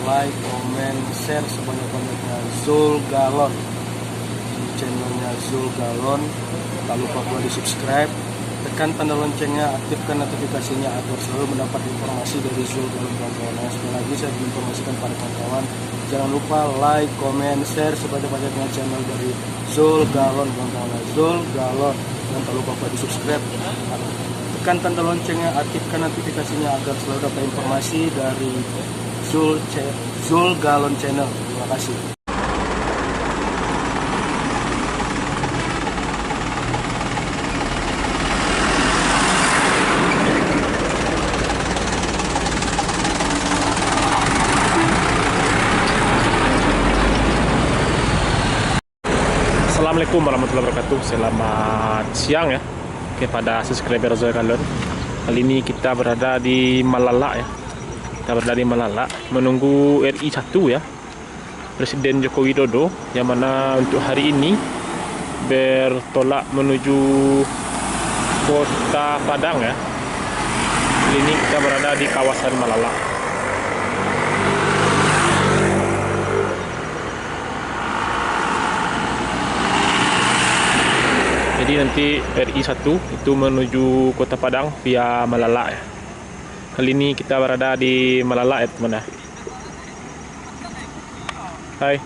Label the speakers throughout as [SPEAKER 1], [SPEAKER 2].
[SPEAKER 1] like, comment, share sebanyak-banyaknya. Zul Galon, channelnya Zul Galon. Tak lupa pula di subscribe, tekan tanda loncengnya, aktifkan notifikasinya agar selalu mendapat informasi dari Zul Galon kawan-kawan. Sekali lagi saya menginformasikan pada kawan-kawan, jangan lupa like, comment, share sebanyak-banyaknya channel dari Zul Galon kawan-kawan. Zul Galon, dan tak lupa pula di subscribe, tekan tanda loncengnya, aktifkan notifikasinya agar selalu dapat informasi dari Zul Galon channel. Terima kasih.
[SPEAKER 2] Assalamualaikum warahmatullahi wabarakatuh. Selamat siang ya kepada subscriber Zul Galon. Kali ini kita berada di Malala ya. Kita berada di Malala menunggu RI 1 ya, Presiden Joko Widodo, yang mana untuk hari ini bertolak menuju Kota Padang ya. Kali ini kita berada di kawasan Malala. Jadi nanti RI 1 itu menuju Kota Padang via Malala ya. Kali ini kita berada di Malala ya teman ya. Hai.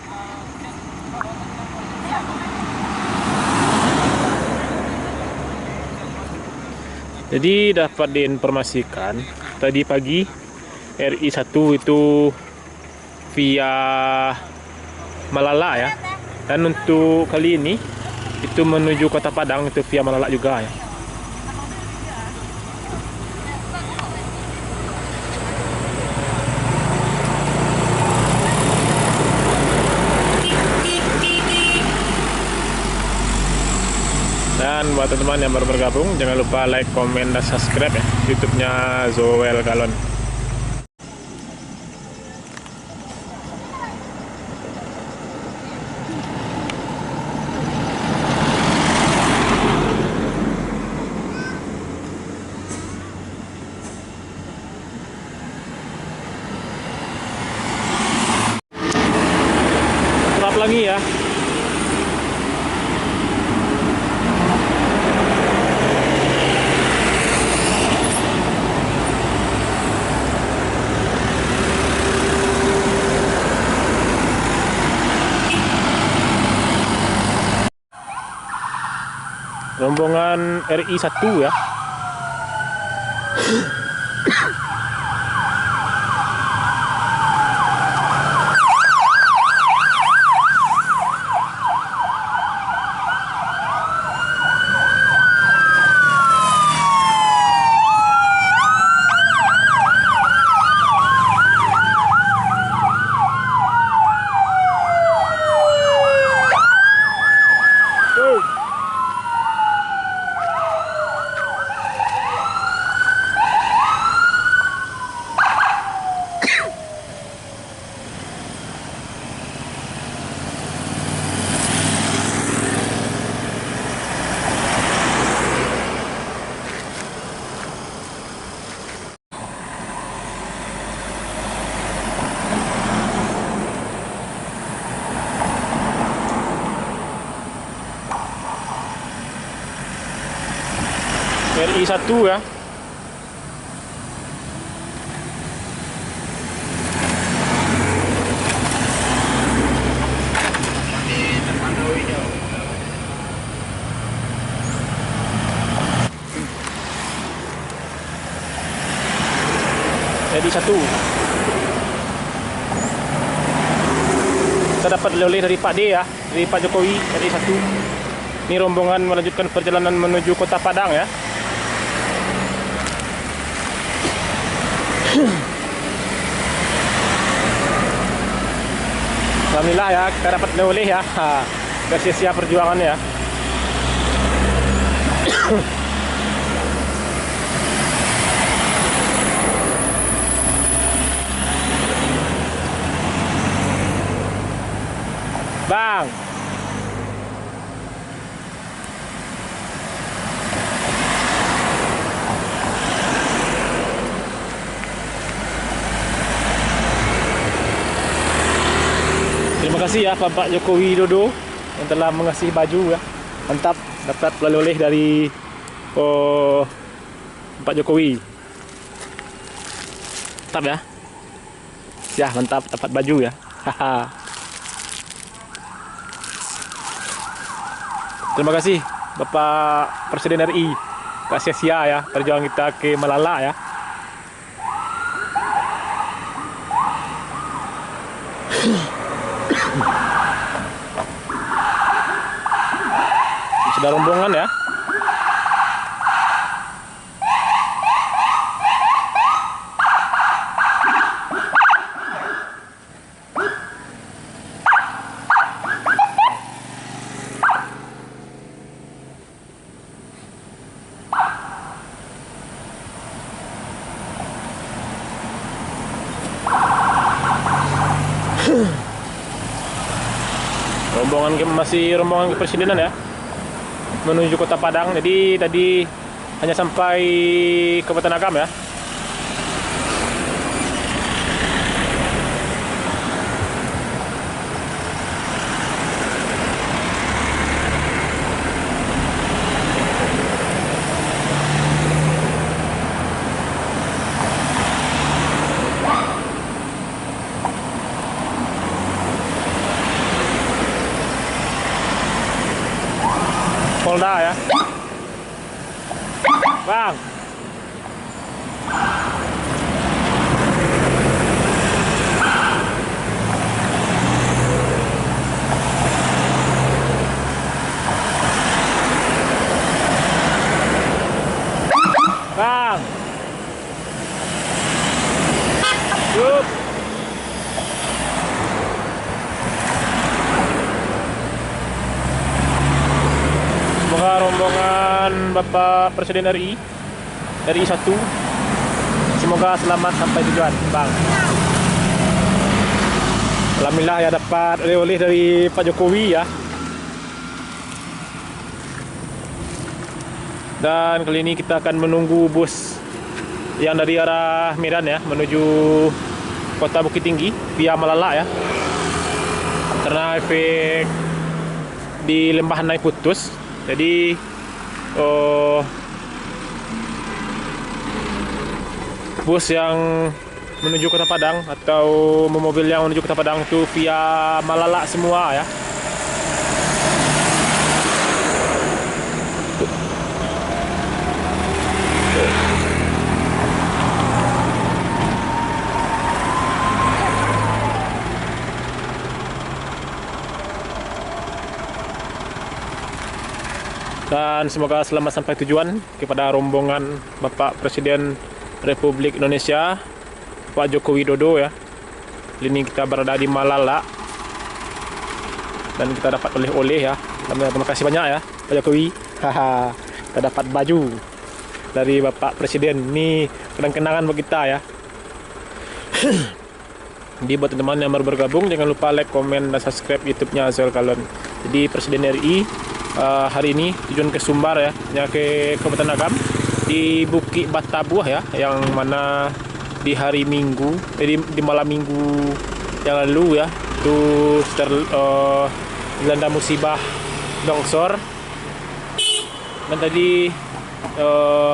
[SPEAKER 2] Jadi dapat diinformasikan tadi pagi RI 1 itu via Malala ya. Dan untuk kali ini itu menuju Kota Padang itu via Malala juga ya. Dan buat teman-teman yang baru bergabung, jangan lupa like, comment, dan subscribe ya YouTube-nya Zul Galon. Lagi ya. Rombongan RI 1 ya. RI 1 ya. RI 1. Kita dapat oleh dari Pak D ya, dari Pak Jokowi, RI 1. Ini rombongan melanjutkan perjalanan menuju Kota Padang ya. Alhamdulillah ya, kita dapat oleh ya. Gak sia-sia perjuangannya ya. Bang. kasih ya Bapak Joko Widodo yang telah mengasih baju ya. Mantap, dapat oleh-oleh dari Bapak Jokowi. Mantap ya. Ya, mantap dapat baju ya. Haha. Terima kasih Bapak Presiden RI. Tak sia-sia ya perjuangan kita ke Malala ya. Sudah rombongan ya. Masih rombongan kepresidenan ya, menuju Kota Padang. Jadi tadi hanya sampai Kabupaten Agam ya. Polda ya, Bang. Bang. Yuk. Semoga rombongan Bapak Presiden RI 1 semoga selamat sampai tujuan, Bang. Alhamdulillah ya dapat oleh-oleh dari Pak Jokowi ya. Dan kali ini kita akan menunggu bus yang dari arah Medan ya menuju Kota Bukit Tinggi via Malala ya. Karena efek di lembah naik putus. Jadi bus yang menuju Kota Padang atau mobil yang menuju Kota Padang itu via Malala semua ya. Dan semoga selamat sampai tujuan kepada rombongan Bapak Presiden Republik Indonesia Pak Joko Widodo ya. Ini kita berada di Malala dan kita dapat oleh-oleh ya. Terima kasih banyak ya Pak Jokowi. Kita dapat baju dari Bapak Presiden. Ini kenang-kenangan bagi kita ya. Jadi buat teman-teman yang baru bergabung, jangan lupa like, komen, dan subscribe YouTube-nya Azwel Kalon. Jadi Presiden RI hari ini tujuan ke Sumbar ya, ke Kabupaten Agam di Bukit Batabuah ya, yang mana di hari Minggu, di malam Minggu yang lalu ya, itu dilanda musibah longsor. Dan tadi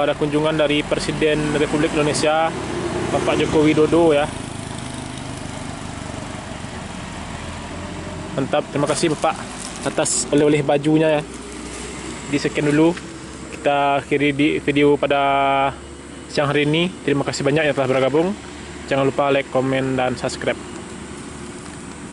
[SPEAKER 2] ada kunjungan dari Presiden Republik Indonesia Bapak Joko Widodo ya. Mantap, terima kasih Bapak atas oleh-oleh bajunya ya. Di sekian dulu kita akhiri di video pada siang hari ini. Terima kasih banyak yang telah bergabung. Jangan lupa like, komen, dan subscribe.